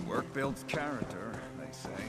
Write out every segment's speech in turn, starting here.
Work builds character, they say.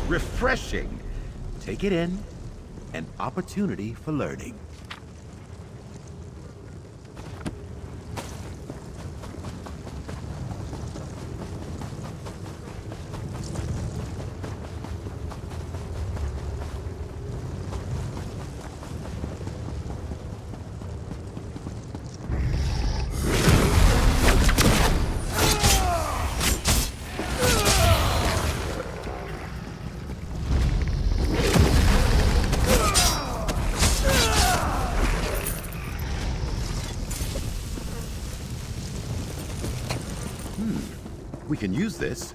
Refreshing. Take it in. An opportunity for learning. We can use this.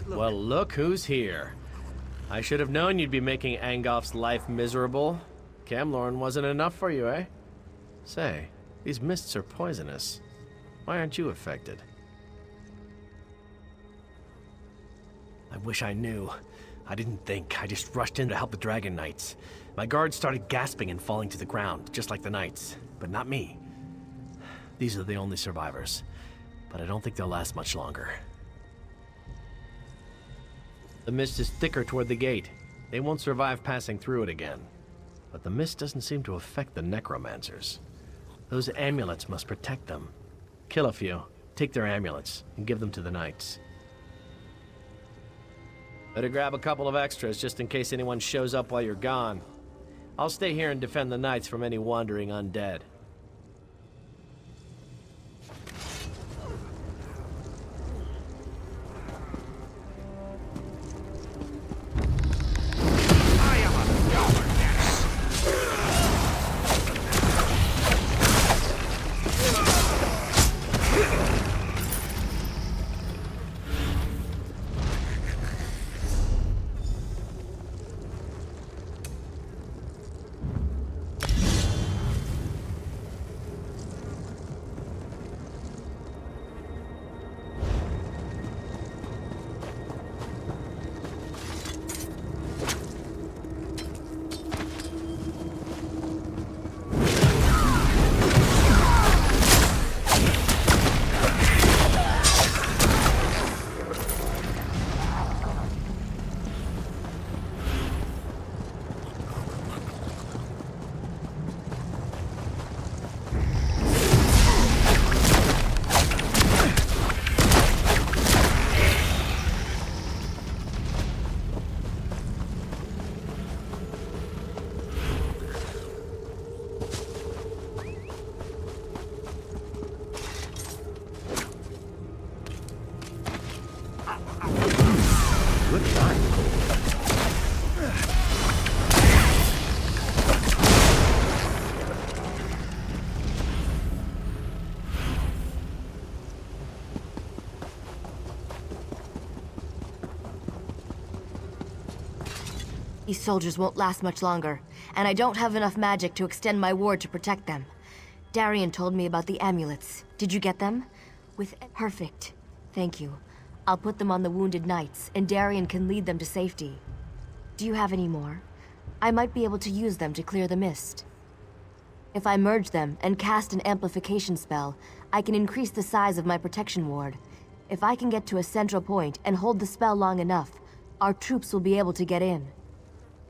Well, look who's here. I should have known you'd be making Angof's life miserable. Camlorn wasn't enough for you, eh? Say, these mists are poisonous. Why aren't you affected? I wish I knew. I didn't think. I just rushed in to help the Dragonknights. My guards started gasping and falling to the ground, just like the knights. But not me. These are the only survivors. But I don't think they'll last much longer. The mist is thicker toward the gate. They won't survive passing through it again. But the mist doesn't seem to affect the necromancers. Those amulets must protect them. Kill a few, take their amulets, and give them to the knights. Better grab a couple of extras just in case anyone shows up while you're gone. I'll stay here and defend the knights from any wandering undead. These soldiers won't last much longer, and I don't have enough magic to extend my ward to protect them. Darien told me about the amulets. Did you get them? Perfect. Thank you. I'll put them on the wounded knights, and Darien can lead them to safety. Do you have any more? I might be able to use them to clear the mist. If I merge them and cast an amplification spell, I can increase the size of my protection ward. If I can get to a central point and hold the spell long enough, our troops will be able to get in.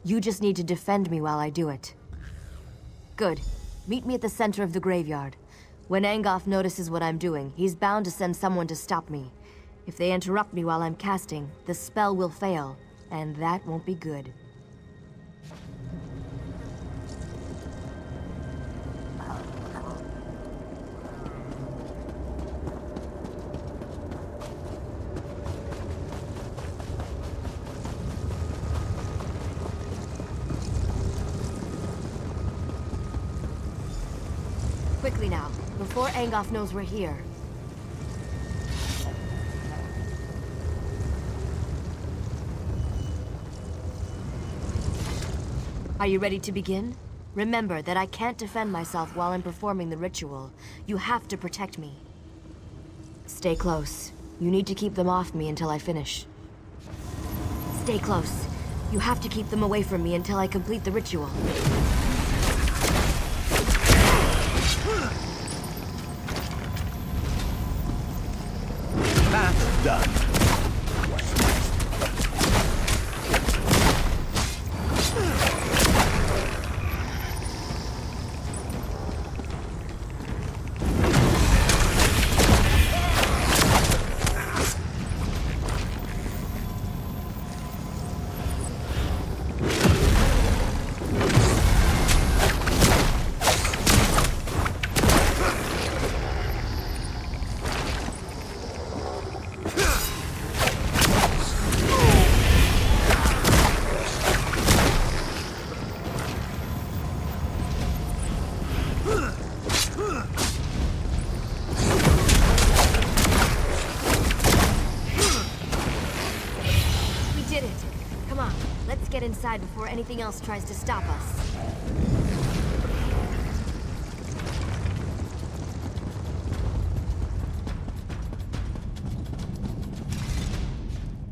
You just need to defend me while I do it. Good. Meet me at the center of the graveyard. When Angof notices what I'm doing, he's bound to send someone to stop me. If they interrupt me while I'm casting, the spell will fail, and that won't be good. Quickly now, before Angof knows we're here. Are you ready to begin? Remember that I can't defend myself while I'm performing the ritual. You have to protect me. Stay close. You need to keep them off me until I finish. Stay close. You have to keep them away from me until I complete the ritual. That's done. Inside before anything else tries to stop us.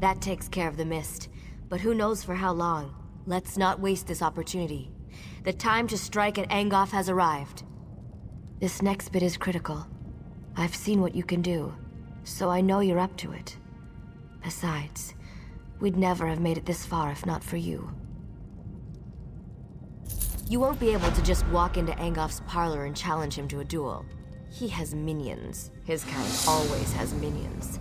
That takes care of the mist, but who knows for how long. Let's not waste this opportunity. The time to strike at Angof has arrived. This next bit is critical. I've seen what you can do, so I know you're up to it. Besides, we'd never have made it this far if not for you. You won't be able to just walk into Angof's parlor and challenge him to a duel. He has minions. His kind always has minions.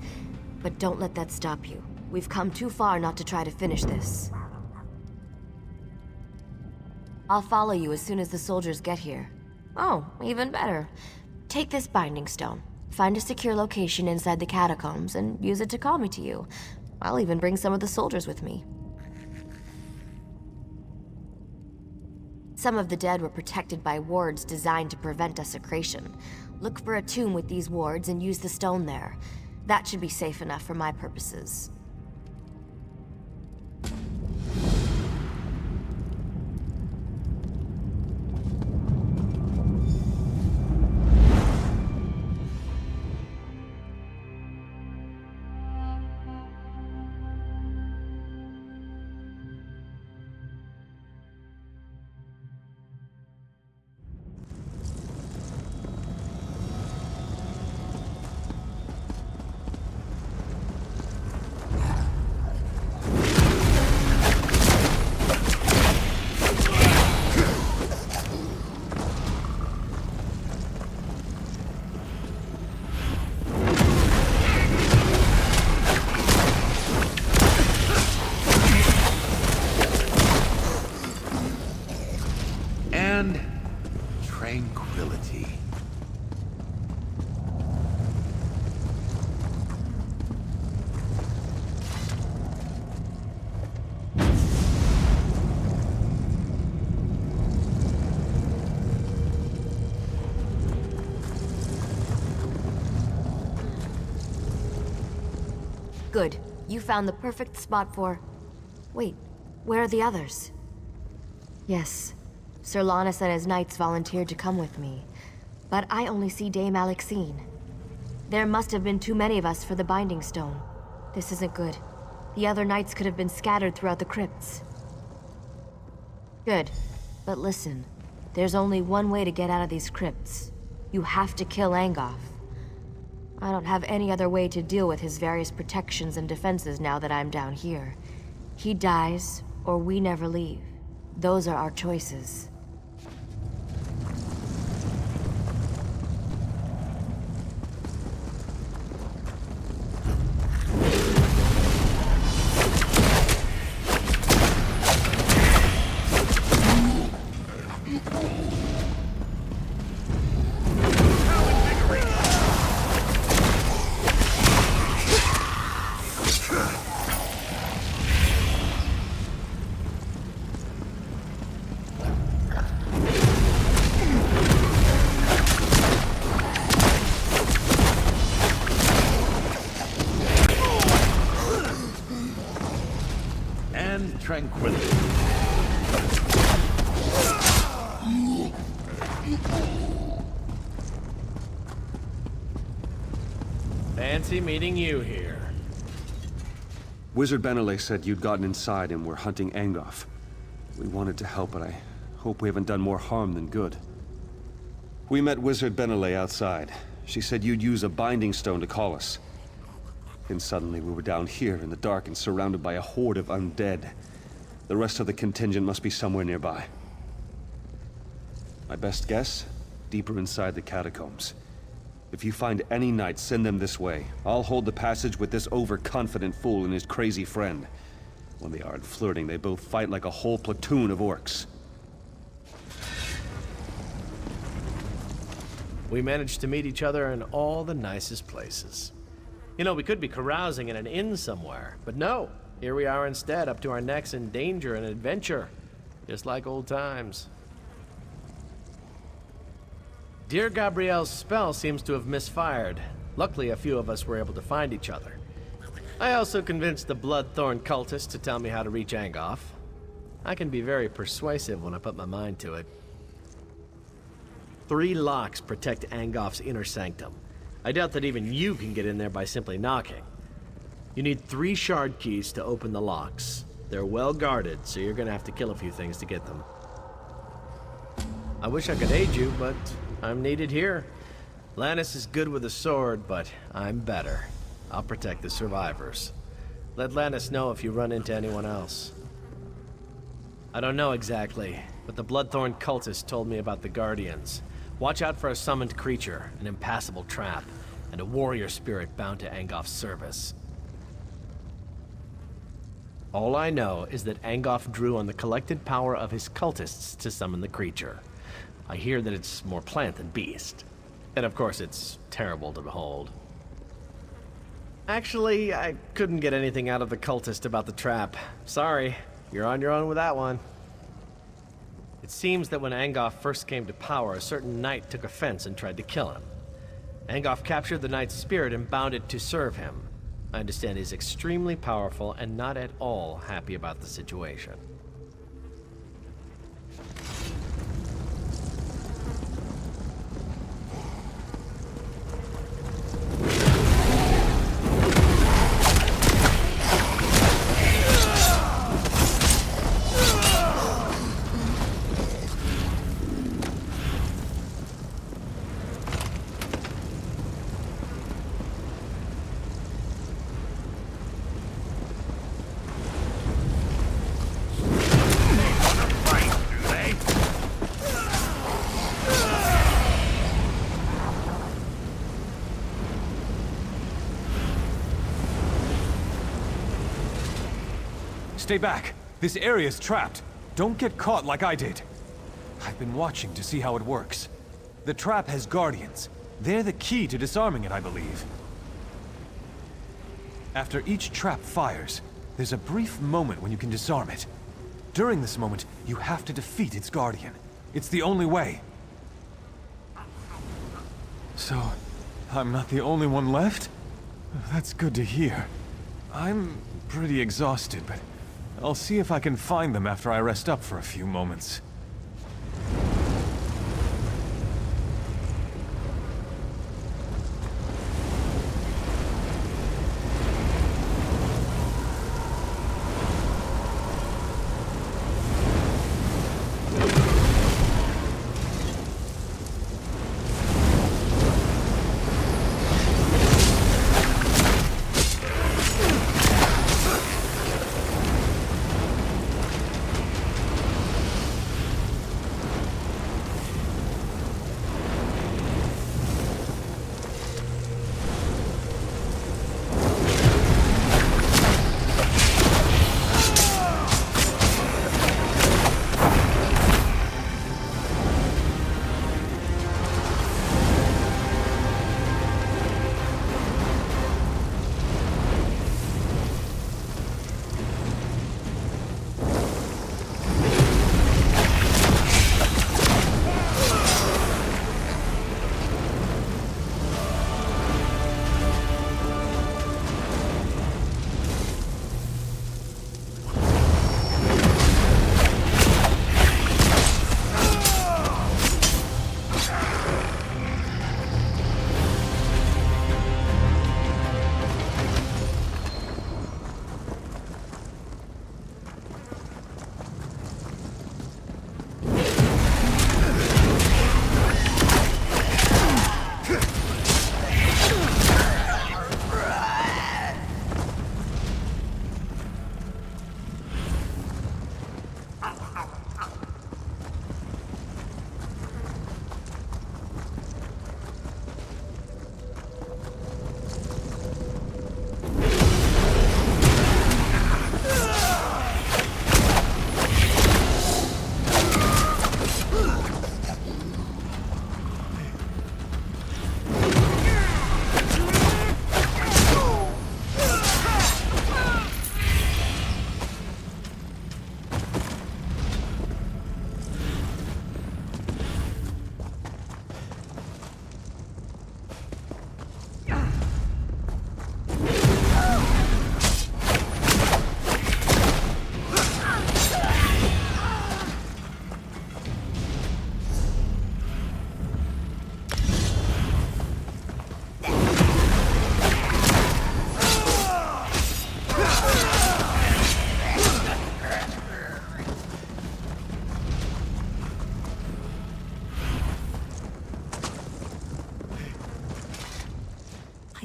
But don't let that stop you. We've come too far not to try to finish this. I'll follow you as soon as the soldiers get here. Oh, even better. Take this binding stone. Find a secure location inside the catacombs and use it to call me to you. I'll even bring some of the soldiers with me. Some of the dead were protected by wards designed to prevent desecration. Look for a tomb with these wards and use the stone there. That should be safe enough for my purposes. Tranquility. Good. You found the perfect spot for... Wait, Where are the others? Yes, Sir Lanis and his knights volunteered to come with me, but I only see Dame Alexine. There must have been too many of us for the Binding Stone. This isn't good. The other knights could have been scattered throughout the crypts. Good, but listen. There's only one way to get out of these crypts. You have to kill Angof. I don't have any other way to deal with his various protections and defenses now that I'm down here. He dies, or we never leave. Those are our choices. Tranquility. Fancy meeting you here. Wizard Benelay said you'd gotten inside and were hunting Angof. We wanted to help, but I hope we haven't done more harm than good. We met Wizard Benelay outside. She said you'd use a binding stone to call us. And suddenly we were down here in the dark and surrounded by a horde of undead. The rest of the contingent must be somewhere nearby. My best guess? Deeper inside the catacombs. If you find any knights, send them this way. I'll hold the passage with this overconfident fool and his crazy friend. When they aren't flirting, they both fight like a whole platoon of orcs. We managed to meet each other in all the nicest places. You know, we could be carousing in an inn somewhere, but no. Here we are instead, up to our necks in danger and adventure. Just like old times. Dear Gabrielle's spell seems to have misfired. Luckily, a few of us were able to find each other. I also convinced the Bloodthorn cultist to tell me how to reach Angof. I can be very persuasive when I put my mind to it. 3 locks protect Angof's inner sanctum. I doubt that even you can get in there by simply knocking. You need 3 shard keys to open the locks. They're well guarded, so you're gonna have to kill a few things to get them. I wish I could aid you, but I'm needed here. Lanis is good with a sword, but I'm better. I'll protect the survivors. Let Lanis know if you run into anyone else. I don't know exactly, but the Bloodthorn cultist told me about the Guardians. Watch out for a summoned creature, an impassable trap, and a warrior spirit bound to Angof's service. All I know is that Angof drew on the collected power of his cultists to summon the creature. I hear that it's more plant than beast. And of course, it's terrible to behold. Actually, I couldn't get anything out of the cultist about the trap. Sorry, you're on your own with that one. It seems that when Angof first came to power, a certain knight took offense and tried to kill him. Angof captured the knight's spirit and bound it to serve him. I understand he's extremely powerful and not at all happy about the situation. Stay back. This area's trapped. Don't get caught like I did. I've been watching to see how it works. The trap has guardians. They're the key to disarming it, I believe. After each trap fires, there's a brief moment when you can disarm it. During this moment, you have to defeat its guardian. It's the only way. So, I'm not the only one left? That's good to hear. I'm pretty exhausted, but I'll see if I can find them after I rest up for a few moments.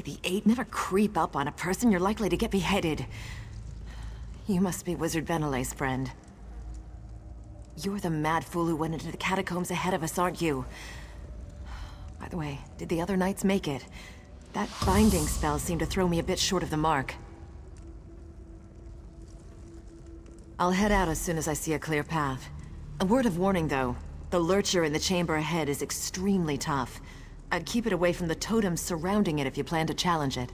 The eight never creep up on a person, you're likely to get beheaded. You must be Wizard Benelay's friend. You're the mad fool who went into the catacombs ahead of us, aren't you? By the way, did the other knights make it? That binding spell seemed to throw me a bit short of the mark. I'll head out as soon as I see a clear path. A word of warning, though. The lurcher in the chamber ahead is extremely tough. I'd keep it away from the totems surrounding it if you plan to challenge it.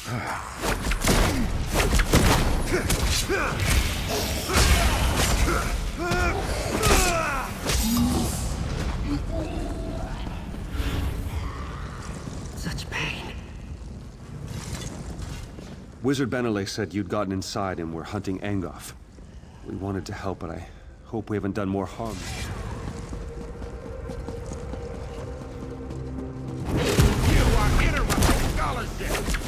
Such pain. Wizard Benelay said you'd gotten inside and were hunting Angof. We wanted to help, but I hope we haven't done more harm. You are interrupting scholarship!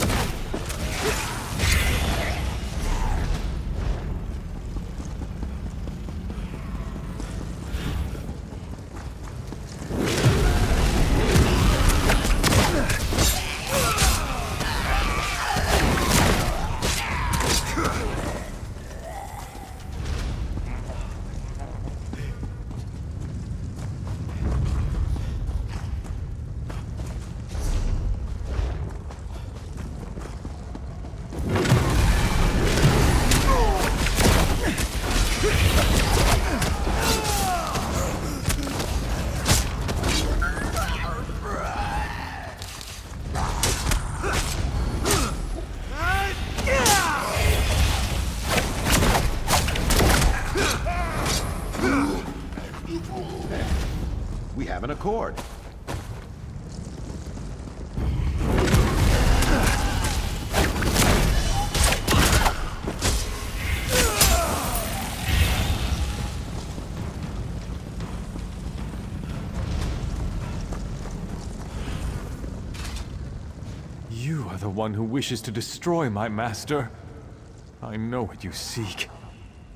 We have an accord. You are the one who wishes to destroy my master. I know what you seek.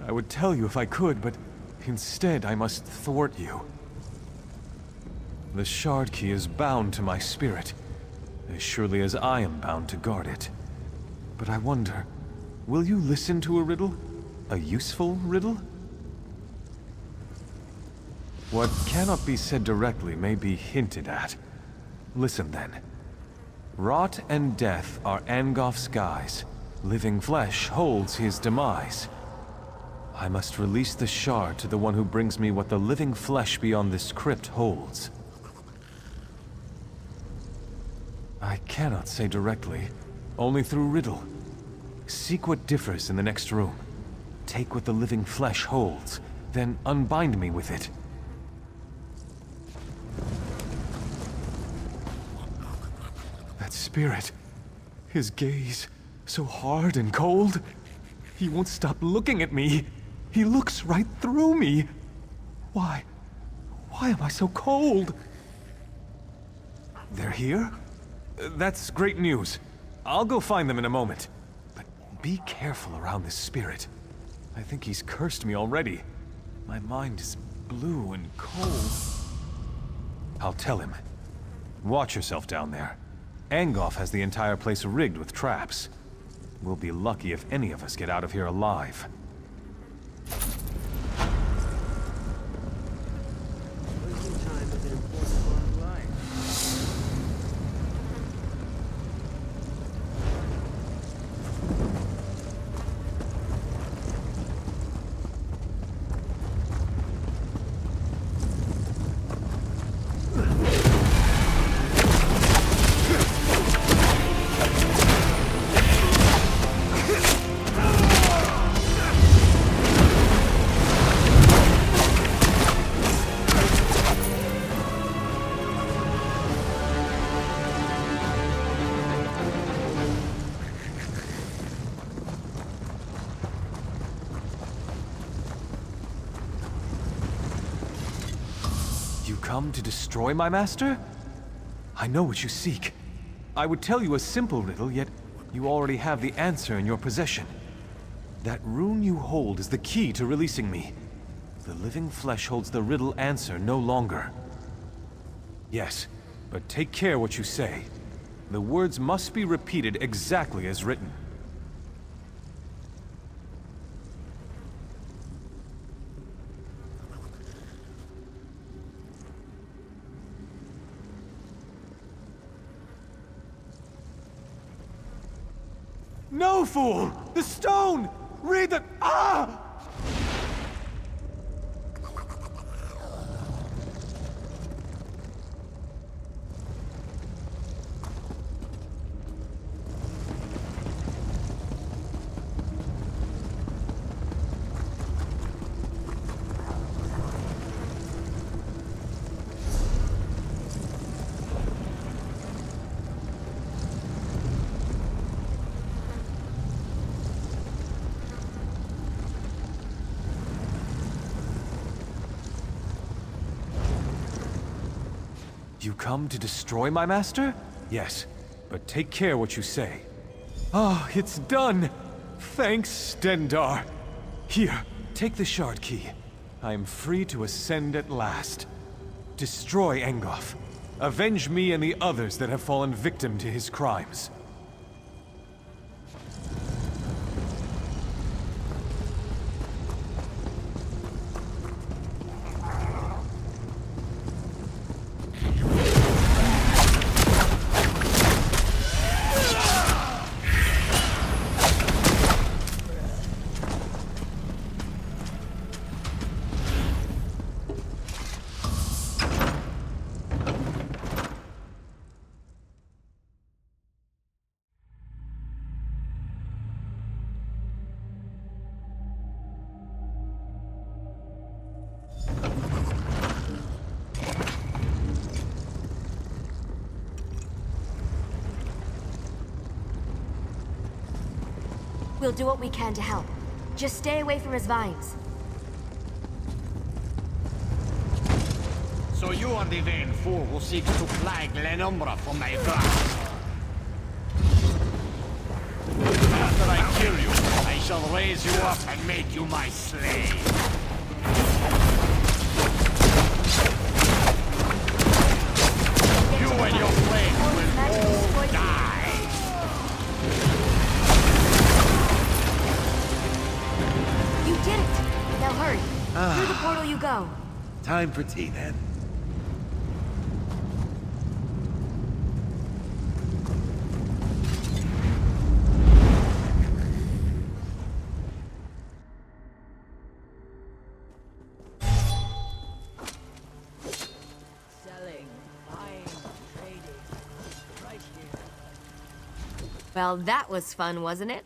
I would tell you if I could, but instead I must thwart you. The shard key is bound to my spirit, as surely as I am bound to guard it. But I wonder, will you listen to a riddle? A useful riddle? What cannot be said directly may be hinted at. Listen then. Rot and death are Angof's guise. Living flesh holds his demise. I must release the shard to the one who brings me what the living flesh beyond this crypt holds. I cannot say directly, only through riddle. Seek what differs in the next room. Take what the living flesh holds, then unbind me with it. That spirit, his gaze, so hard and cold. He won't stop looking at me. He looks right through me. Why am I so cold? They're here? That's great news. I'll go find them in a moment. But be careful around this spirit. I think he's cursed me already. My mind is blue and cold. I'll tell him. Watch yourself down there. Angof has the entire place rigged with traps. We'll be lucky if any of us get out of here alive. Come to destroy my master? I know what you seek. I would tell you a simple riddle, yet you already have the answer in your possession. That rune you hold is the key to releasing me. The living flesh holds the riddle answer no longer. Yes, but take care what you say. The words must be repeated exactly as written. No, fool! The stone! Read the... Ah! You come to destroy my master? Yes, but take care what you say. Oh, it's done! Thanks, Stendarr. Here, take the shard key. I am free to ascend at last. Destroy Angof. Avenge me and the others that have fallen victim to his crimes. We'll do what we can to help. Just stay away from his vines. So you are the vain fool who seeks to fly Glenumbra from my grasp. After I kill you, I shall raise you up and make you my slave. You and your friends will all die. You did it! Now hurry. Through the portal you go. Time for tea, then. Well, that was fun, wasn't it?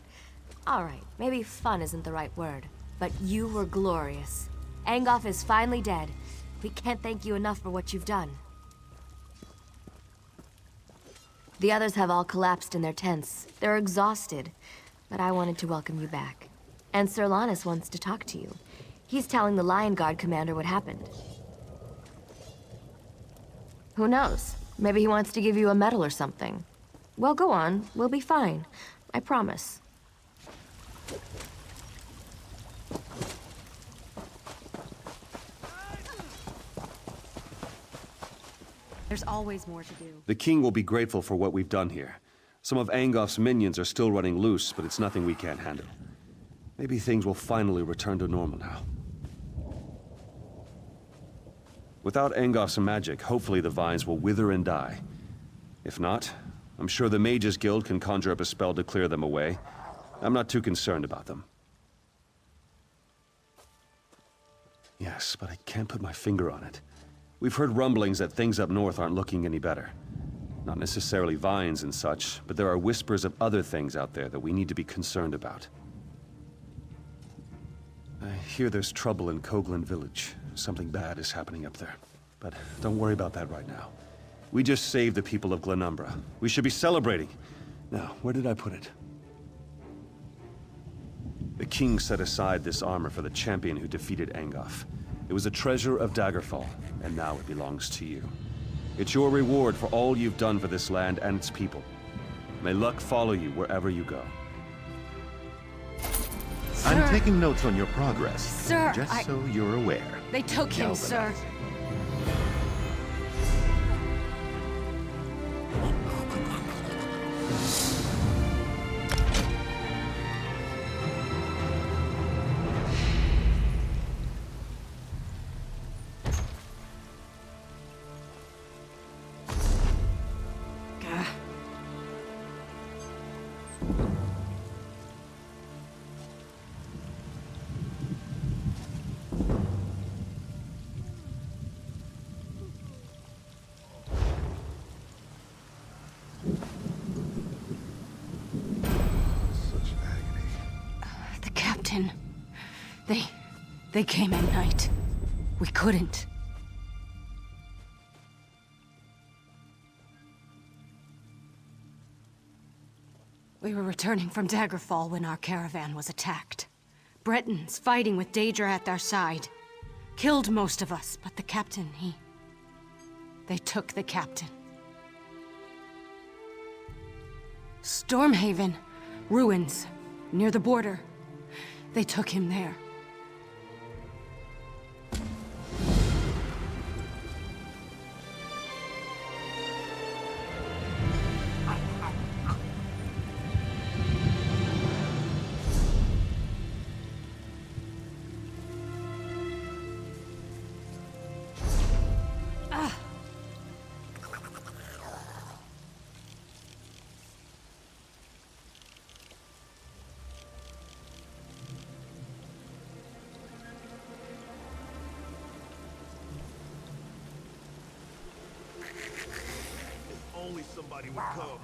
Alright, maybe fun isn't the right word, but you were glorious. Angof is finally dead. We can't thank you enough for what you've done. The others have all collapsed in their tents. They're exhausted, but I wanted to welcome you back. And Sir Lanis wants to talk to you. He's telling the Lion Guard commander what happened. Who knows? Maybe he wants to give you a medal or something. Well, go on. We'll be fine. I promise. There's always more to do. The king will be grateful for what we've done here. Some of Angof's minions are still running loose, but it's nothing we can't handle. Maybe things will finally return to normal now. Without Angof's magic, hopefully the vines will wither and die. If not, I'm sure the Mages Guild can conjure up a spell to clear them away. I'm not too concerned about them. Yes, but I can't put my finger on it. We've heard rumblings that things up north aren't looking any better. Not necessarily vines and such, but there are whispers of other things out there that we need to be concerned about. I hear there's trouble in Coghlan Village. Something bad is happening up there. But don't worry about that right now. We just saved the people of Glenumbra. We should be celebrating. Now, where did I put it? The king set aside this armor for the champion who defeated Angof. It was a treasure of Daggerfall, and now it belongs to you. It's your reward for all you've done for this land and its people. May luck follow you wherever you go. Sir. I'm taking notes on your progress. Sir, just so you're aware. They took him, sir. They came at night. We couldn't. We were returning from Daggerfall when our caravan was attacked. Bretons fighting with Daedra at their side. Killed most of us, but the captain, They took the captain. Stormhaven. Ruins. Near the border. They took him there. Only somebody would come.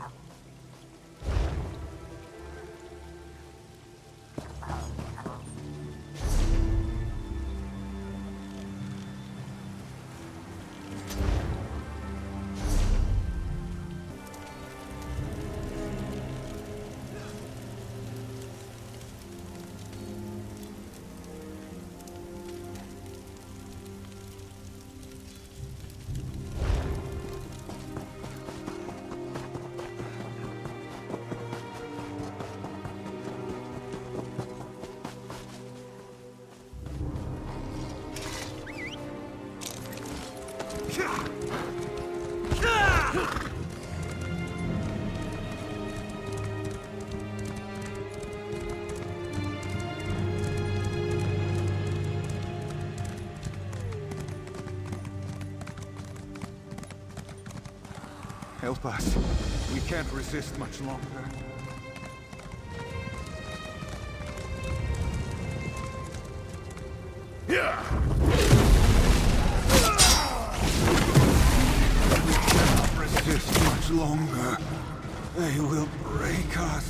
Help us. We can't resist much longer. Yeah! We cannot resist much longer. They will break us.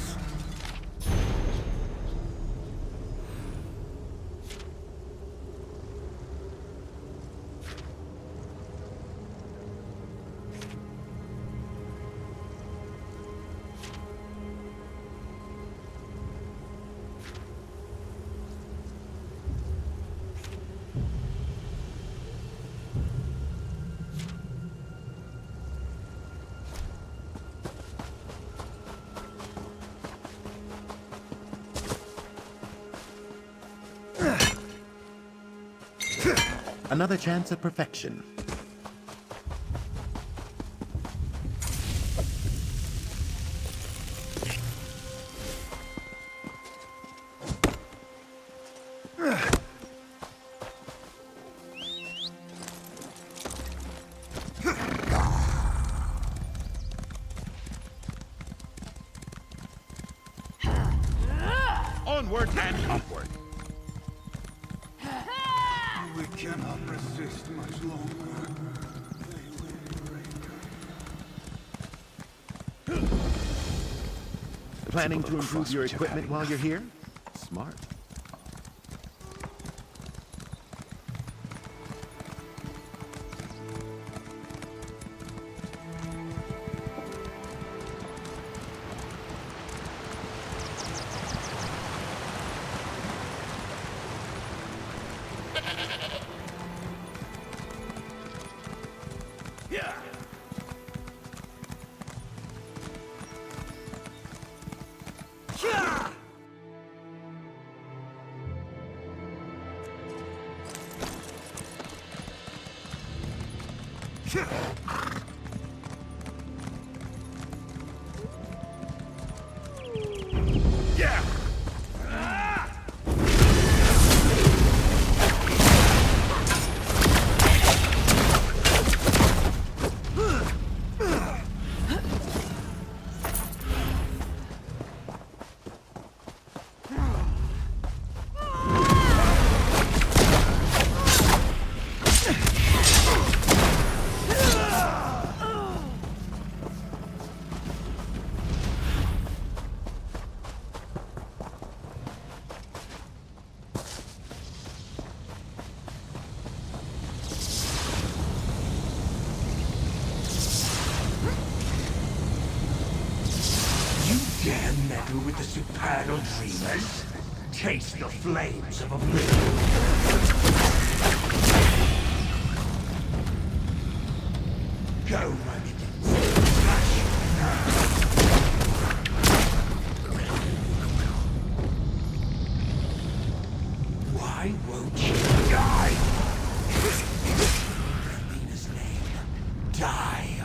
Another chance at perfection. Onward and upward. We cannot resist much longer. They will break us. Planning to improve your equipment while you're here? Smart. Yeah! Dare meddle with the supernal dreamers? Taste the flames of oblivion. Go, my minions. Why won't you die? Vermina's name. Die.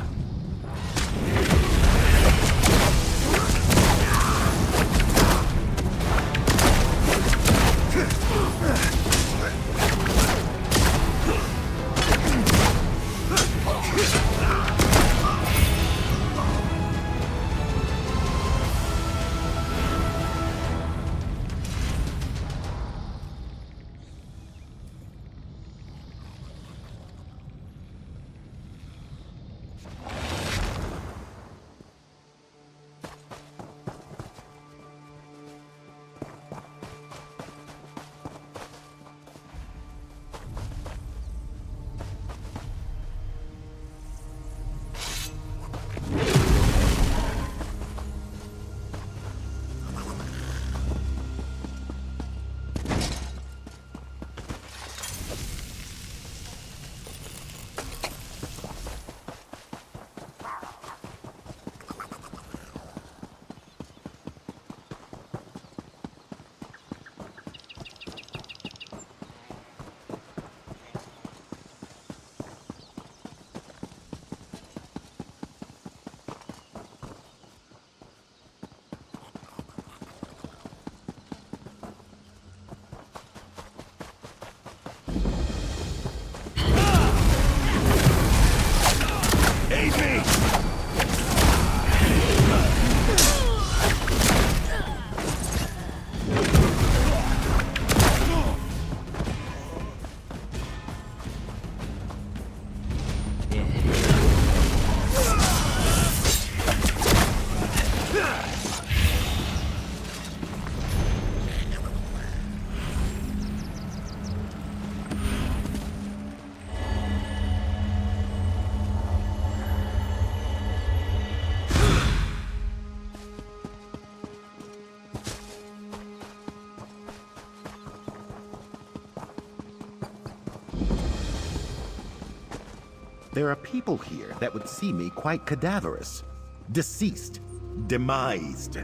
There are people here that would see me quite cadaverous. Deceased. Demised.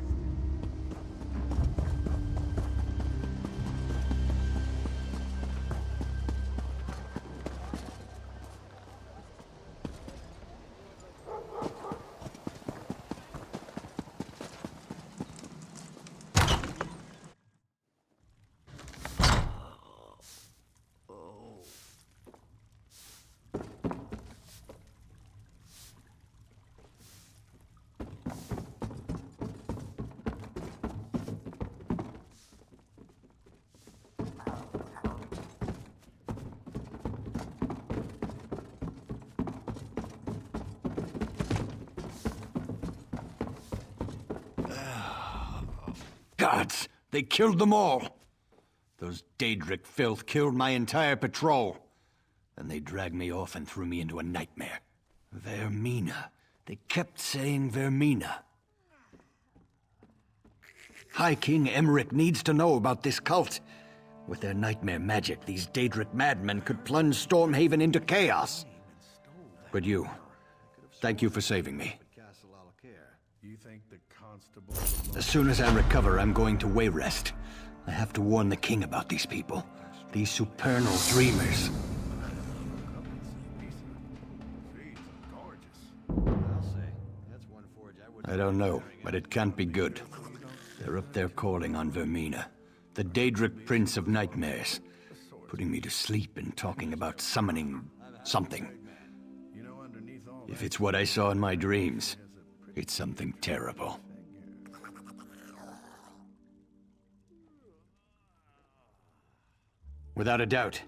Gods! They killed them all! Those Daedric filth killed my entire patrol. Then they dragged me off and threw me into a nightmare. Vermina. They kept saying Vermina. High King Emmerich needs to know about this cult. With their nightmare magic, these Daedric madmen could plunge Stormhaven into chaos. But you, thank you for saving me. As soon as I recover, I'm going to Wayrest. I have to warn the king about these people. These supernal dreamers. I don't know, but it can't be good. They're up there calling on Vermina, the Daedric Prince of Nightmares, putting me to sleep and talking about summoning something. If it's what I saw in my dreams, it's something terrible. Without a doubt.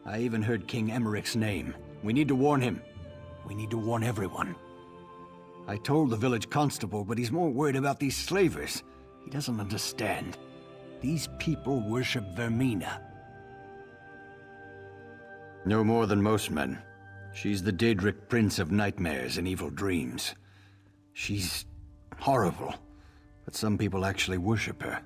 I even heard King Emmerich's name. We need to warn him. We need to warn everyone. I told the village constable, but he's more worried about these slavers. He doesn't understand. These people worship Vermina. No more than most men. She's the Daedric Prince of Nightmares and Evil Dreams. She's horrible, but some people actually worship her.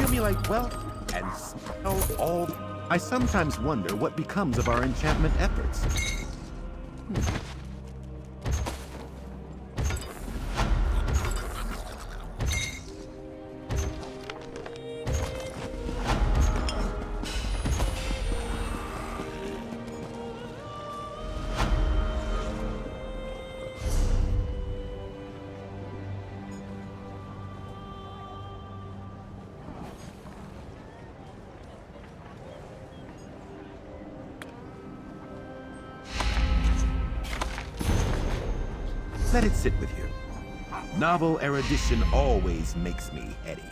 accumulate wealth, and sell all. I sometimes wonder what becomes of our enchantment efforts. Let it sit with you. Novel erudition always makes me heady.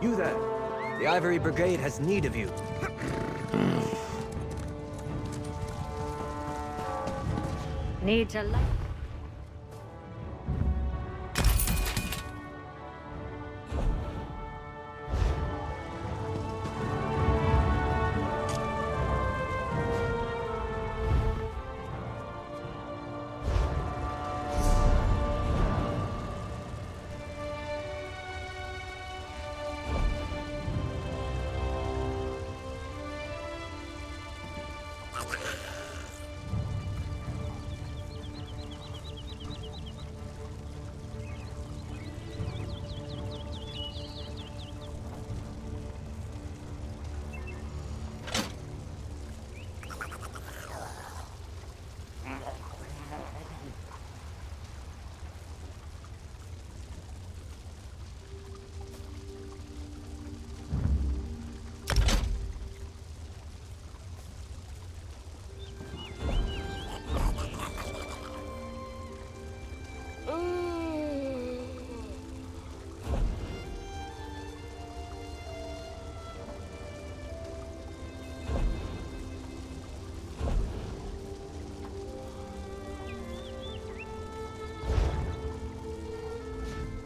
You there. The Ivory Brigade has need of you. Need to light.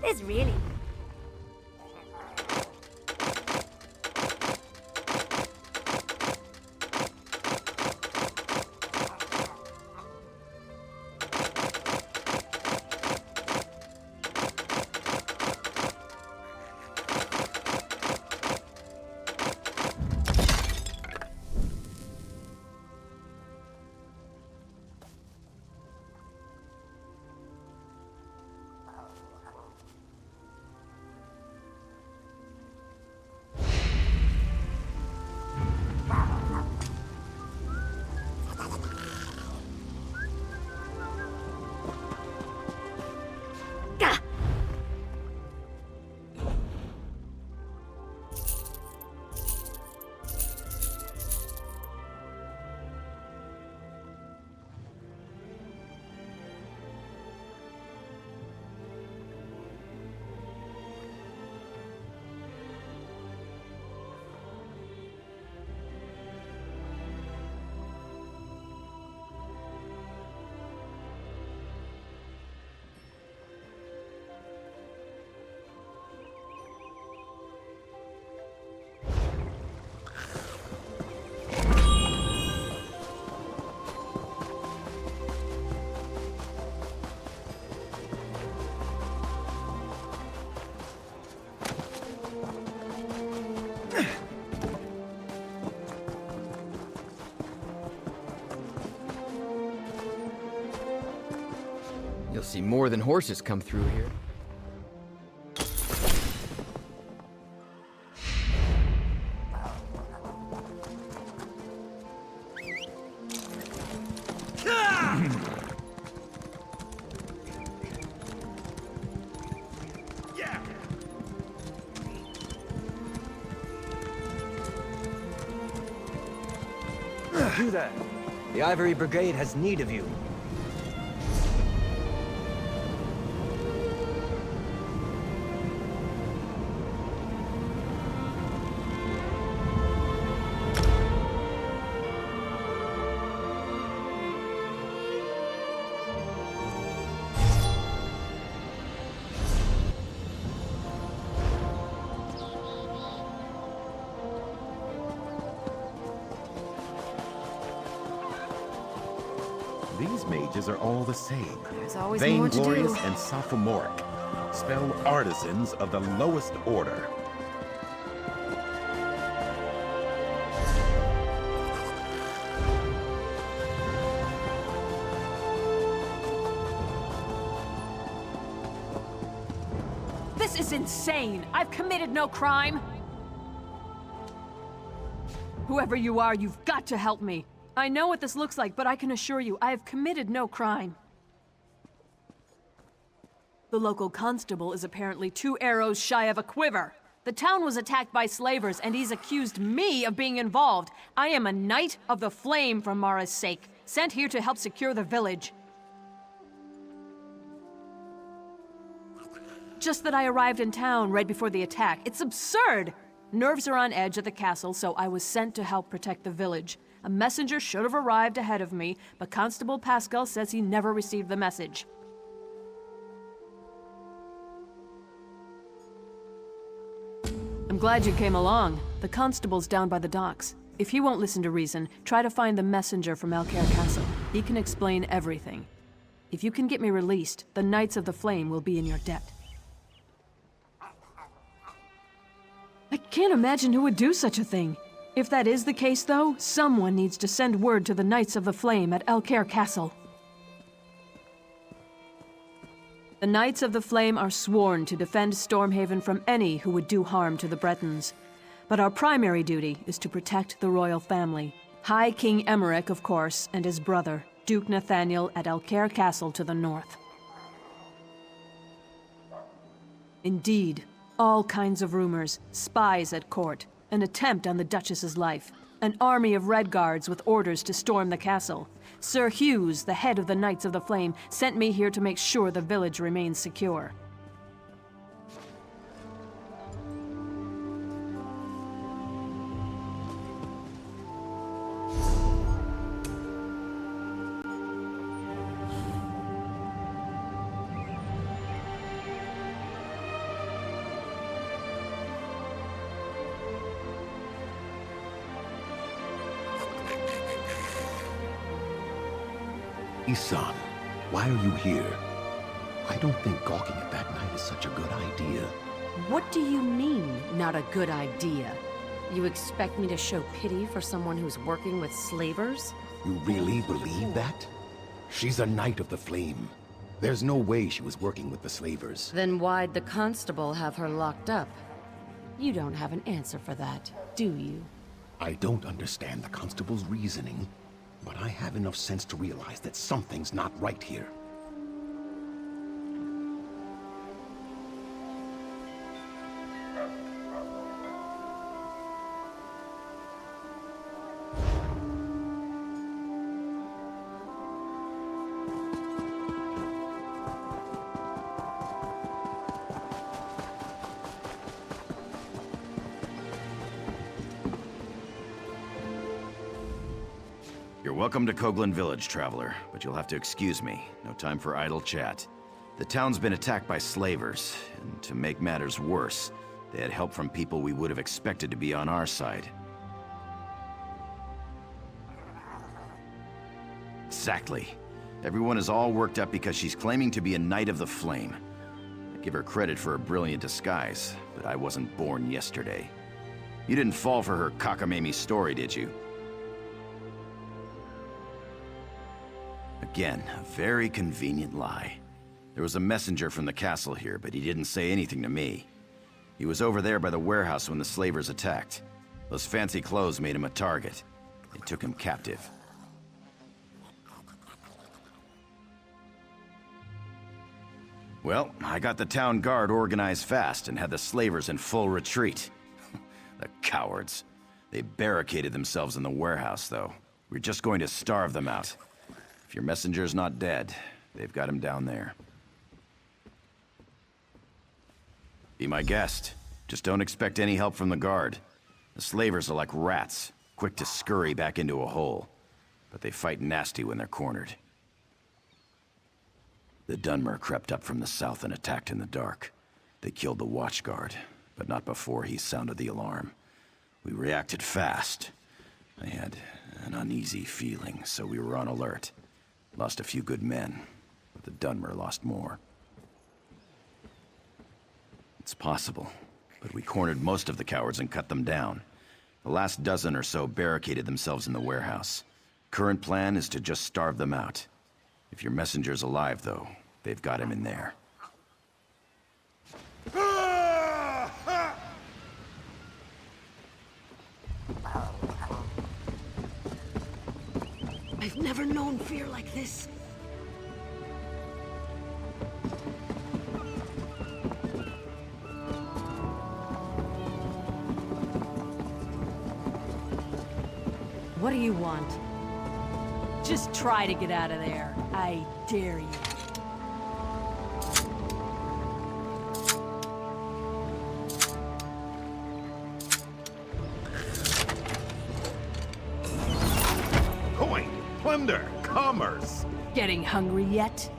This really... You'll see more than horses come through here. You there. The Ivory Brigade has need of you. These mages are all the same. There's always more to do. Vainglorious and sophomoric. Spell artisans of the lowest order. This is insane! I've committed no crime! Whoever you are, you've got to help me. I know what this looks like, but I can assure you, I have committed no crime. The local constable is apparently 2 arrows shy of a quiver. The town was attacked by slavers, and he's accused me of being involved. I am a Knight of the Flame for Mara's sake, sent here to help secure the village. just that I arrived in town right before the attack. It's absurd! Nerves are on edge at the castle, so I was sent to help protect the village. A messenger should have arrived ahead of me, but Constable Pascal says he never received the message. I'm glad you came along. The constable's down by the docks. If he won't listen to reason, try to find the messenger from Alcaire Castle. He can explain everything. If you can get me released, the Knights of the Flame will be in your debt. I can't imagine who would do such a thing. If that is the case, though, someone needs to send word to the Knights of the Flame at Alcaire Castle. The Knights of the Flame are sworn to defend Stormhaven from any who would do harm to the Bretons. But our primary duty is to protect the royal family. High King Emmerich, of course, and his brother, Duke Nathaniel, at Alcaire Castle to the north. Indeed, all kinds of rumors, spies at court, an attempt on the Duchess's life, an army of Red Guards with orders to storm the castle. Sir Hughes, the head of the Knights of the Flame, sent me here to make sure the village remains secure. Isan, why are you here? I don't think gawking at that knight is such a good idea. What do you mean, not a good idea? You expect me to show pity for someone who's working with slavers? You really believe that? She's a Knight of the Flame. There's no way she was working with the slavers. Then why'd the constable have her locked up? You don't have an answer for that, do you? I don't understand the constable's reasoning, but I have enough sense to realize that something's not right here. You're welcome to Coghlan Village, traveler, but you'll have to excuse me. No time for idle chat. The town's been attacked by slavers, and to make matters worse, they had help from people we would have expected to be on our side. Exactly. Everyone is all worked up because she's claiming to be a Knight of the Flame. I give her credit for a brilliant disguise, but I wasn't born yesterday. You didn't fall for her cockamamie story, did you? Again, a very convenient lie. There was a messenger from the castle here, but he didn't say anything to me. He was over there by the warehouse when the slavers attacked. Those fancy clothes made him a target. They took him captive. Well, I got the town guard organized fast and had the slavers in full retreat. The cowards. They barricaded themselves in the warehouse, though. We're just going to starve them out. If your messenger's not dead, they've got him down there. Be my guest. Just don't expect any help from the guard. The slavers are like rats, quick to scurry back into a hole. But they fight nasty when they're cornered. The Dunmer crept up from the south and attacked in the dark. They killed the watchguard, but not before he sounded the alarm. We reacted fast. I had an uneasy feeling, so we were on alert. Lost a few good men, but the Dunmer lost more. It's possible, but we cornered most of the cowards and cut them down. The last dozen or so barricaded themselves in the warehouse. Current plan is to just starve them out. If your messenger's alive, though, they've got him in there. I've never known fear like this. What do you want? Just try to get out of there. I dare you. plunder, commerce. Getting hungry yet?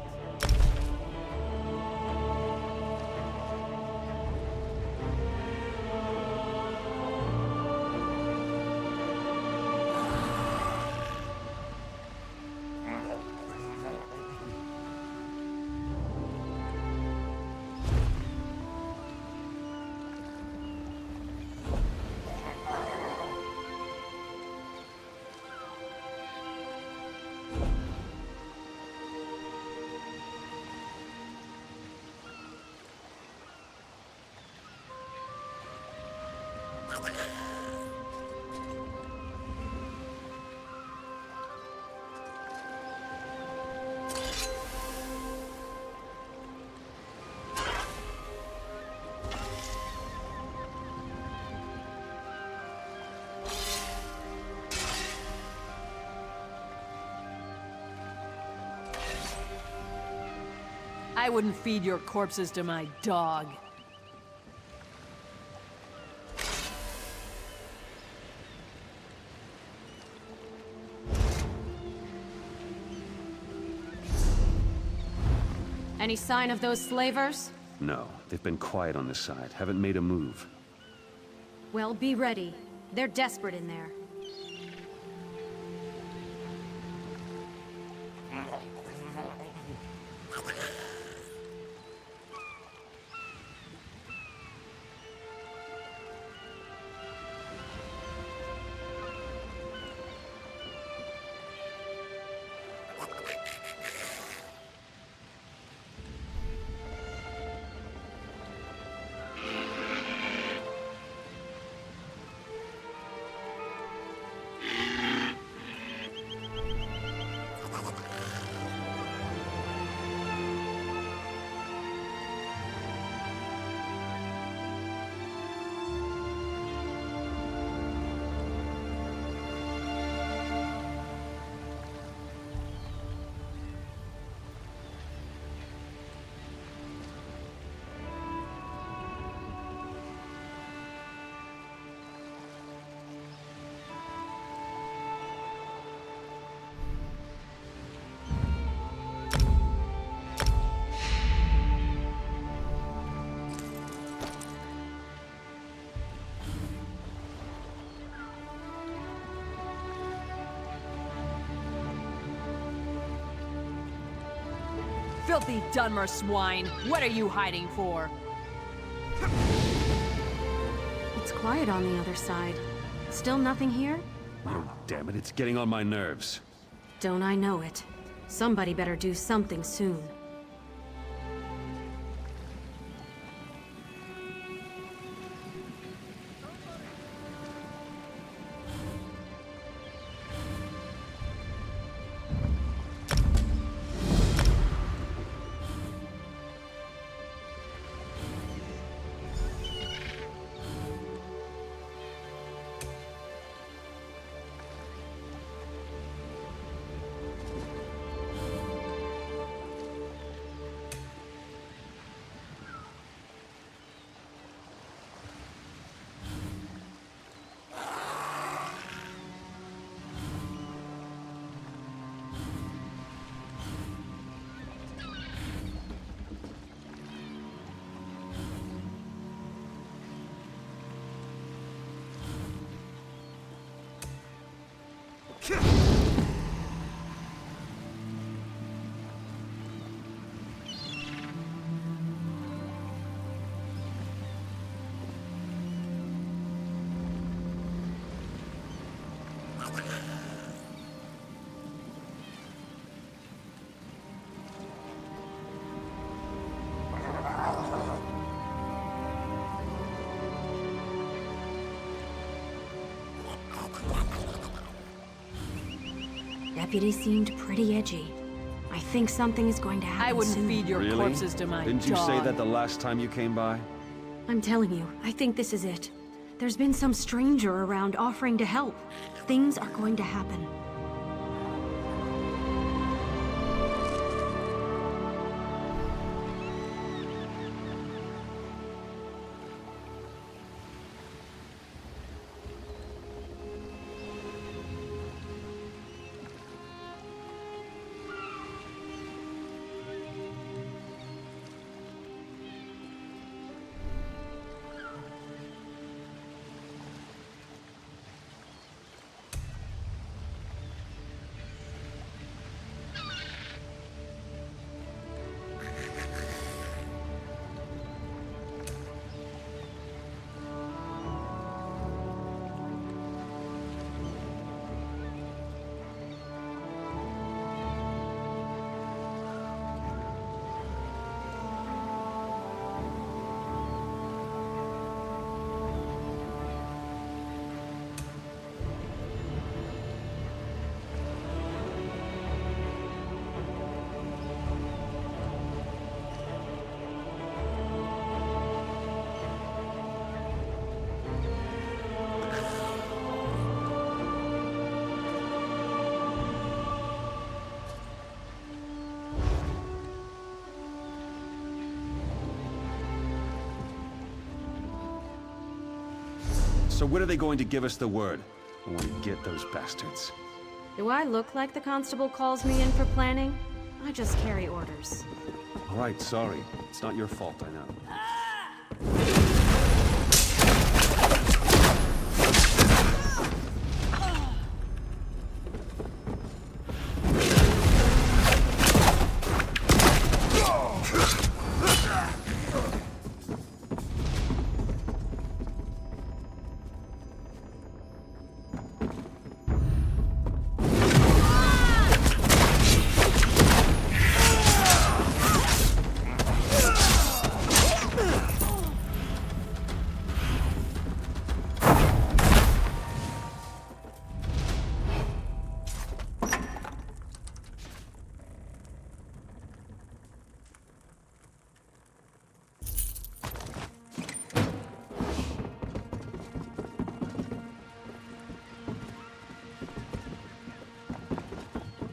I wouldn't feed your corpses to my dog. Any sign of those slavers? No, they've been quiet on this side. Haven't made a move. Well, be ready. They're desperate in there. Filthy Dunmer swine! What are you hiding for? It's quiet on the other side. Still nothing here? Oh, damn it, it's getting on my nerves. Don't I know it. Somebody better do something soon. Deputy seemed pretty edgy. I think something is going to happen I wouldn't soon. feed your Really? corpses to my Didn't you dog. say that the last time you came by? I'm telling you, I think this is it. There's been some stranger around offering to help. Things are going to happen. So when are they going to give us the word? I want to get those bastards. Do I look like the constable calls me in for planning? I just carry orders. All right, sorry. It's not your fault, I know.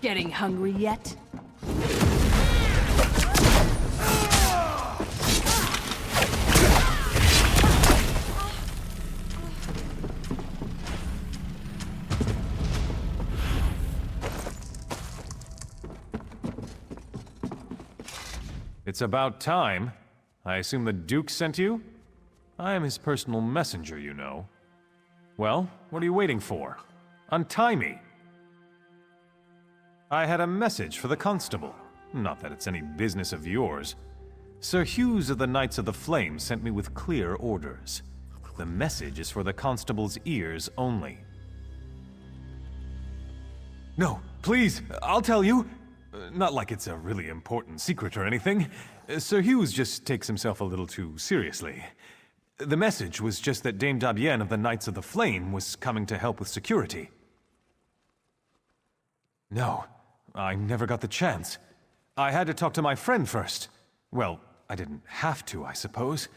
Getting hungry yet? It's about time. I assume the Duke sent you? I am his personal messenger, you know. Well, what are you waiting for? Untie me! I had a message for the constable. Not that it's any business of yours. Sir Hughes of the Knights of the Flame sent me with clear orders. The message is for the constable's ears only. No, please, I'll tell you. Not like it's a really important secret or anything. Sir Hughes just takes himself a little too seriously. The message was just that Dame Darien of the Knights of the Flame was coming to help with security. No, I never got the chance. I had to talk to my friend first. Well, I didn't have to, I suppose.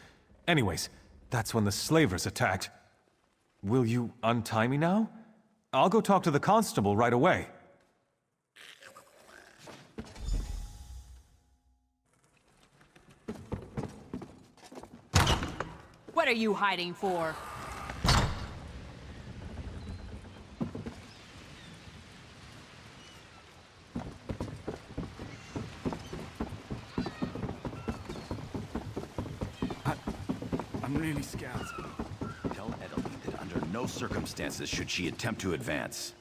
Anyways, that's when the slavers attacked. Will you untie me now? I'll go talk to the constable right away. What are you hiding for? I'm really scared. Tell Edelie that under no circumstances should she attempt to advance.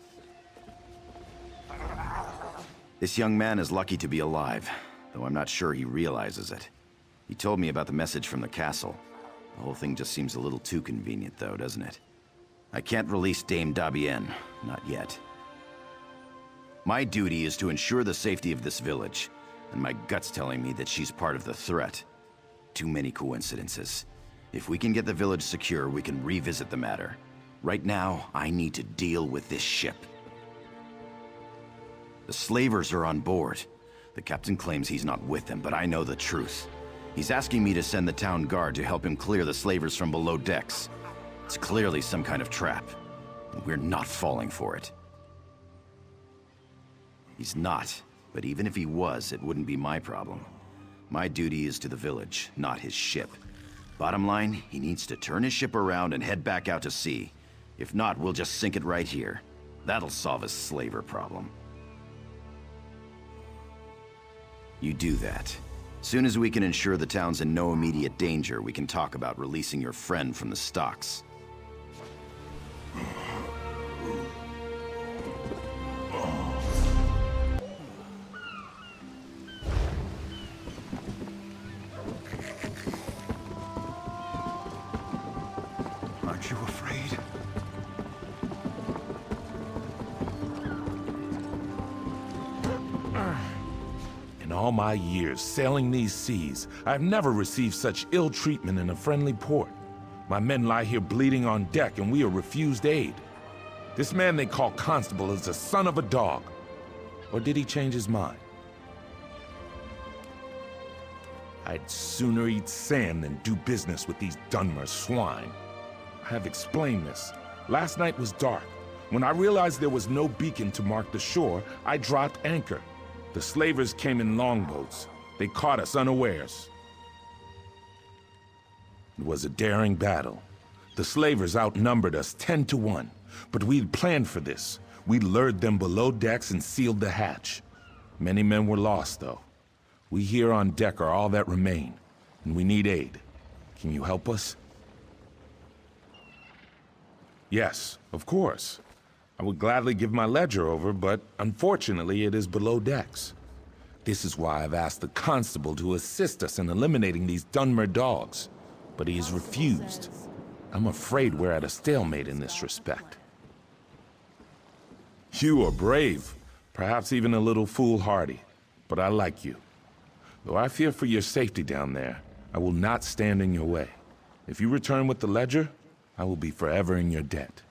This young man is lucky to be alive, though I'm not sure he realizes it. He told me about the message from the castle. The whole thing just seems a little too convenient, though, doesn't it? I can't release Dame Darien, not yet. My duty is to ensure the safety of this village, and my gut's telling me that she's part of the threat. Too many coincidences. If we can get the village secure, we can revisit the matter. Right now, I need to deal with this ship. The slavers are on board. The captain claims he's not with them, but I know the truth. He's asking me to send the town guard to help him clear the slavers from below decks. It's clearly some kind of trap, and we're not falling for it. He's not, but even if he was, it wouldn't be my problem. My duty is to the village, not his ship. Bottom line, he needs to turn his ship around and head back out to sea. If not, we'll just sink it right here. That'll solve his slaver problem. You do that. Soon as we can ensure the town's in no immediate danger, we can talk about releasing your friend from the stocks. Aren't you afraid? In all my years sailing these seas, I've never received such ill treatment in a friendly port. My men lie here bleeding on deck and we are refused aid. This man they call Constable is the son of a dog. Or did he change his mind? I'd sooner eat sand than do business with these Dunmer swine. I have explained this. Last night was dark. When I realized there was no beacon to mark the shore, I dropped anchor. The slavers came in longboats. They caught us unawares. It was a daring battle. The slavers outnumbered us 10 to 1, but we'd planned for this. We lured them below decks and sealed the hatch. Many men were lost, though. We here on deck are all that remain, and we need aid. Can you help us? Yes, of course. I would gladly give my ledger over, but unfortunately it is below decks. This is why I've asked the constable to assist us in eliminating these Dunmer dogs, but he has refused. I'm afraid we're at a stalemate in this respect. You are brave, perhaps even a little foolhardy, but I like you. Though I fear for your safety down there, I will not stand in your way. If you return with the ledger, I will be forever in your debt.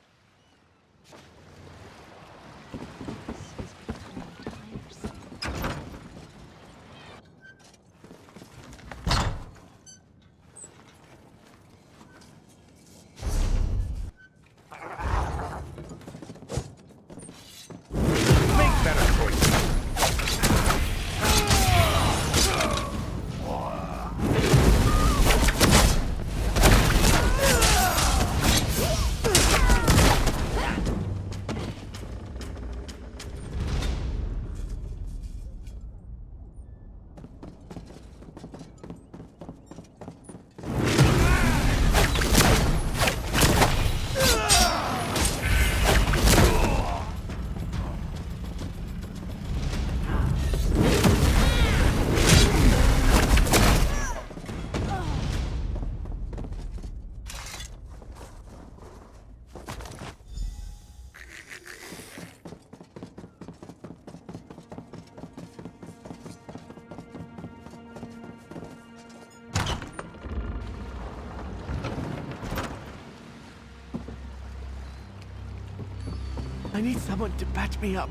I need someone to patch me up.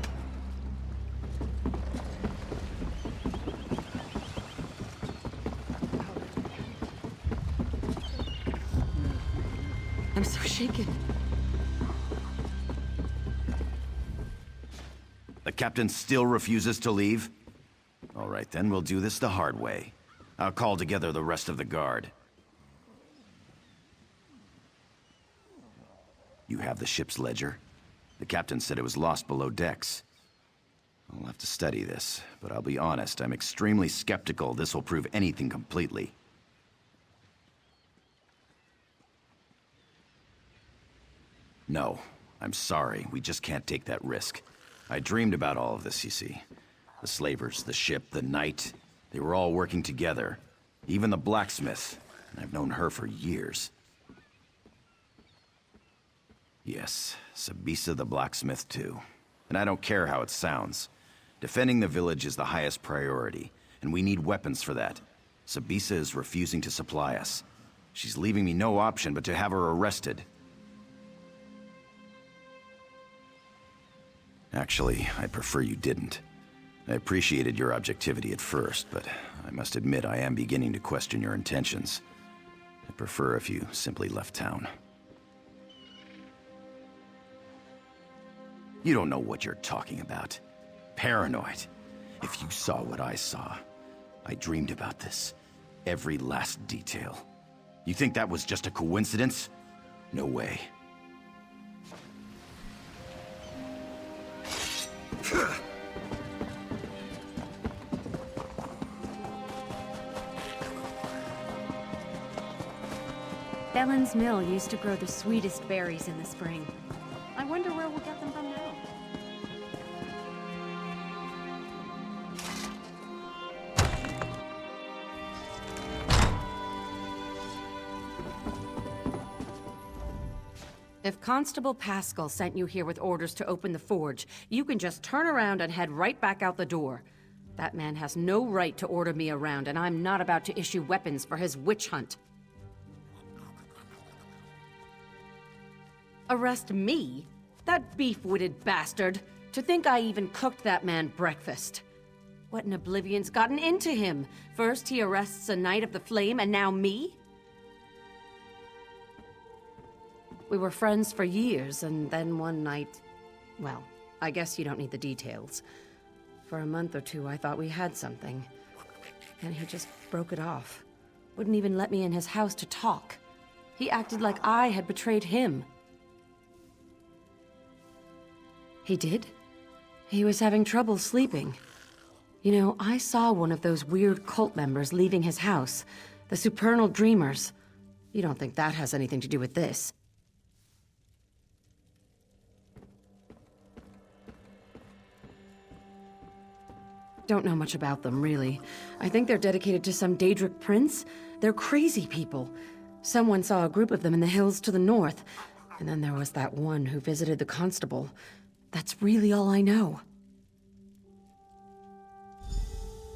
I'm so shaken. The captain still refuses to leave? All right, then we'll do this the hard way. I'll call together the rest of the guard. You have the ship's ledger? The captain said it was lost below decks. I'll have to study this, but I'll be honest, I'm extremely skeptical this will prove anything completely. No, I'm sorry, we just can't take that risk. I dreamed about all of this, you see. The slavers, the ship, the knight, they were all working together. Even the blacksmith, and I've known her for years. Yes, Sabisa the blacksmith too. And I don't care how it sounds. Defending the village is the highest priority, and we need weapons for that. Sabisa is refusing to supply us. She's leaving me no option but to have her arrested. Actually, I'd prefer you didn't. I appreciated your objectivity at first, but I must admit I am beginning to question your intentions. I'd prefer if you simply left town. You don't know what you're talking about. Paranoid. If you saw what I saw, I dreamed about this. Every last detail. You think that was just a coincidence? No way. Bellen's mill used to grow the sweetest berries in the spring. I wonder where we'll get them from now. If Constable Pascal sent you here with orders to open the forge, you can just turn around and head right back out the door. That man has no right to order me around, and I'm not about to issue weapons for his witch hunt. Arrest me? That beef-witted bastard! To think I even cooked that man breakfast. What in oblivion's gotten into him? First he arrests a Knight of the Flame, and now me? We were friends for years, and then one night... Well, I guess you don't need the details. For a month or two, I thought we had something. And he just broke it off. Wouldn't even let me in his house to talk. He acted like I had betrayed him. He did? He was having trouble sleeping. You know, I saw one of those weird cult members leaving his house. The Supernal Dreamers. You don't think that has anything to do with this? Don't know much about them, really. I think they're dedicated to some Daedric prince. They're crazy people. Someone saw a group of them in the hills to the north. And then there was that one who visited the constable. That's really all I know.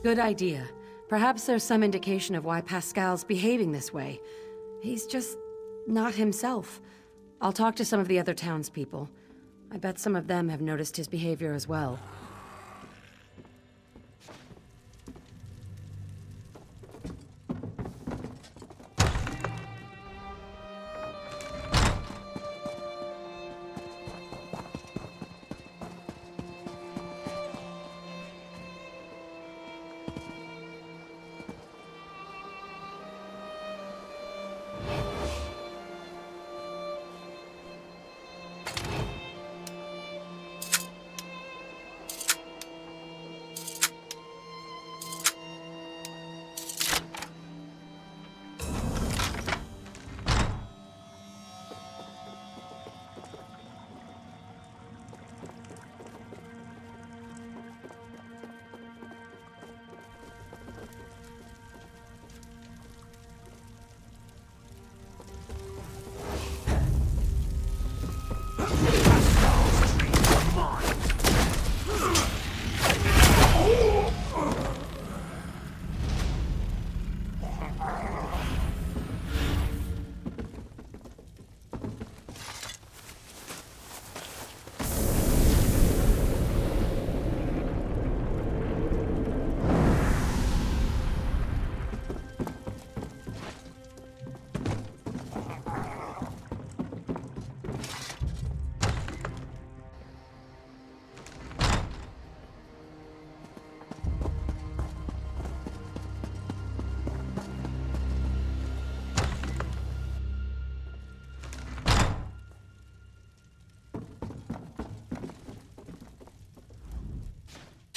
Good idea. Perhaps there's some indication of why Pascal's behaving this way. He's just not himself. I'll talk to some of the other townspeople. I bet some of them have noticed his behavior as well.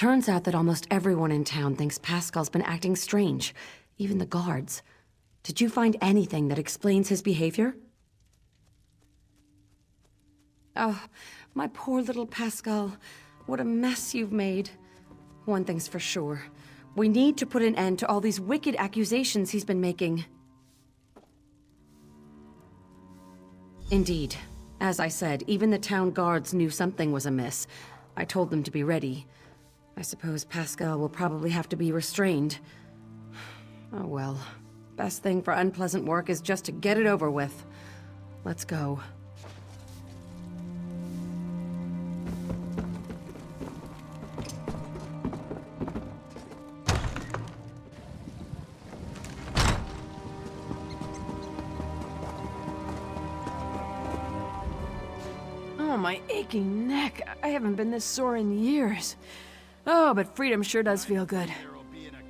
Turns out that almost everyone in town thinks Pascal's been acting strange, even the guards. Did you find anything that explains his behavior? Oh, my poor little Pascal. What a mess you've made. One thing's for sure. We need to put an end to all these wicked accusations he's been making. Indeed. As I said, even the town guards knew something was amiss. I told them to be ready. I suppose Pascal will probably have to be restrained. Oh well. Best thing for unpleasant work is just to get it over with. Let's go. Oh, my aching neck. I haven't been this sore in years. Oh, but freedom sure does feel good.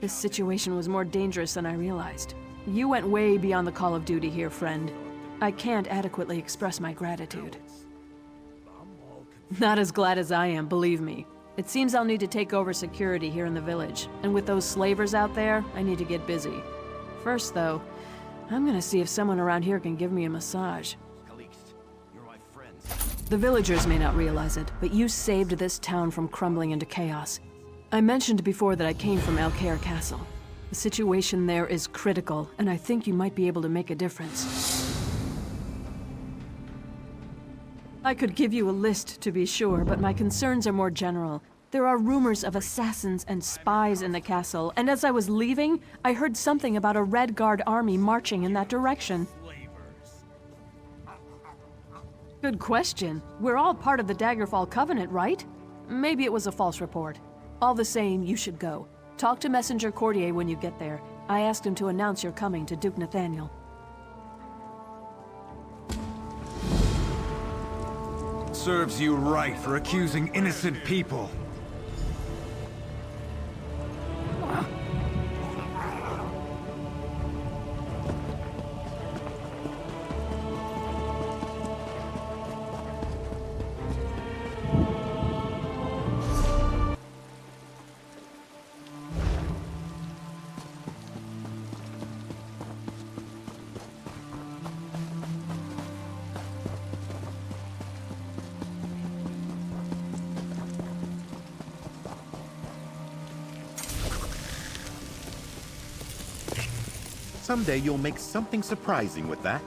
This situation was more dangerous than I realized. You went way beyond the call of duty here, friend. I can't adequately express my gratitude. Not as glad as I am, believe me. It seems I'll need to take over security here in the village, and with those slavers out there, I need to get busy. First, though, I'm gonna see if someone around here can give me a massage. The villagers may not realize it, but you saved this town from crumbling into chaos. I mentioned before that I came from Elcair Castle. The situation there is critical, and I think you might be able to make a difference. I could give you a list, to be sure, but my concerns are more general. There are rumors of assassins and spies in the castle, and as I was leaving, I heard something about a Red Guard army marching in that direction. Good question. We're all part of the Daggerfall Covenant, right? Maybe it was a false report. All the same, you should go. Talk to Messenger Courtier when you get there. I asked him to announce your coming to Duke Nathaniel. Serves you right for accusing innocent people. Someday you'll make something surprising with that.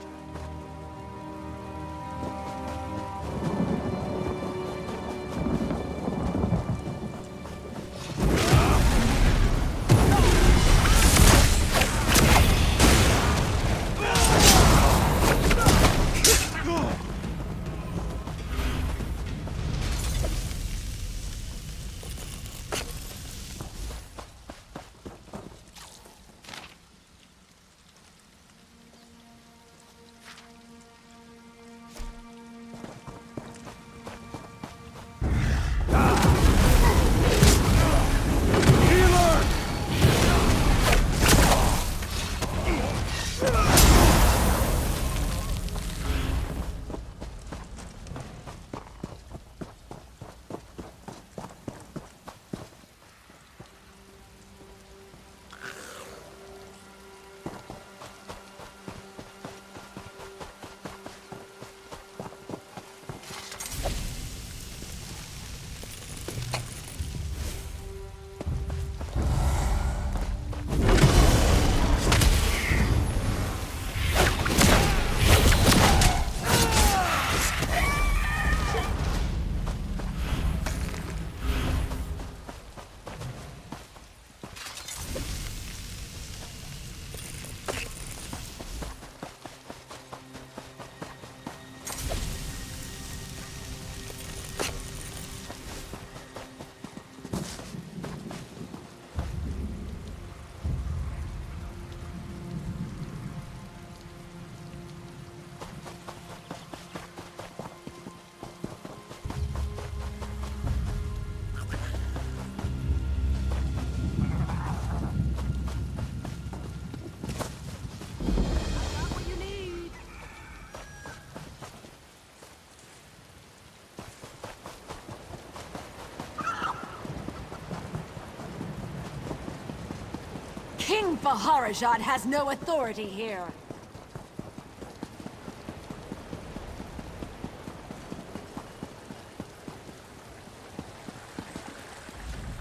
King Faharajad has no authority here.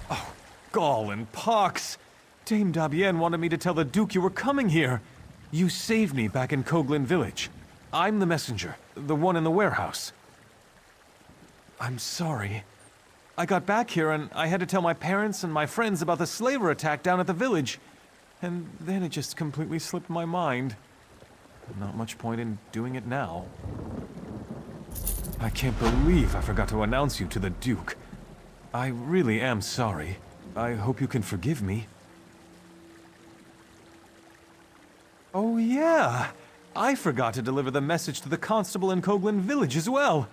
Oh, gall and pox! Dame Darien wanted me to tell the Duke you were coming here. You saved me back in Coglin village. I'm the messenger, the one in the warehouse. I'm sorry. I got back here and I had to tell my parents and my friends about the slaver attack down at the village. And then it just completely slipped my mind. Not much point in doing it now. I can't believe I forgot to announce you to the Duke. I really am sorry. I hope you can forgive me. Oh yeah! I forgot to deliver the message to the constable in Coglin village as well.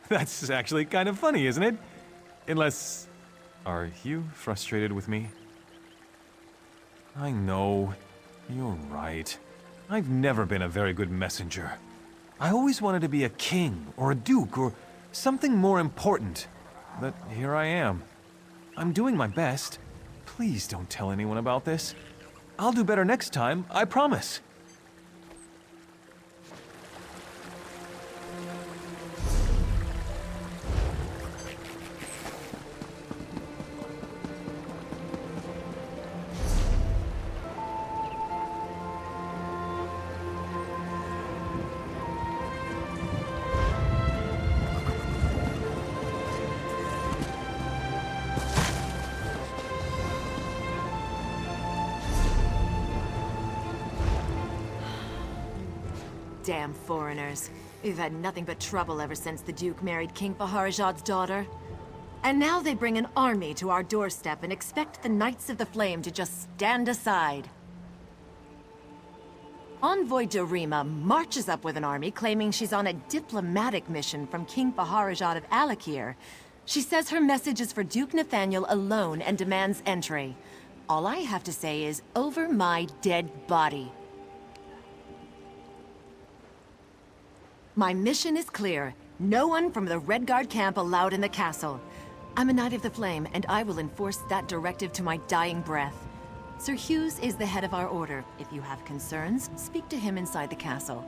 That's actually kind of funny, isn't it? Unless... are you frustrated with me? I know. You're right. I've never been a very good messenger. I always wanted to be a king, or a duke, or something more important. But here I am. I'm doing my best. Please don't tell anyone about this. I'll do better next time, I promise. Damn foreigners. We've had nothing but trouble ever since the Duke married King Faharajad's daughter. And now they bring an army to our doorstep and expect the Knights of the Flame to just stand aside. Envoy Dorima marches up with an army claiming she's on a diplomatic mission from King Faharajad of Alakir. She says her message is for Duke Nathaniel alone and demands entry. All I have to say is, over my dead body. My mission is clear. No one from the Red Guard camp allowed in the castle. I'm a Knight of the Flame, and I will enforce that directive to my dying breath. Sir Hughes is the head of our order. If you have concerns, speak to him inside the castle.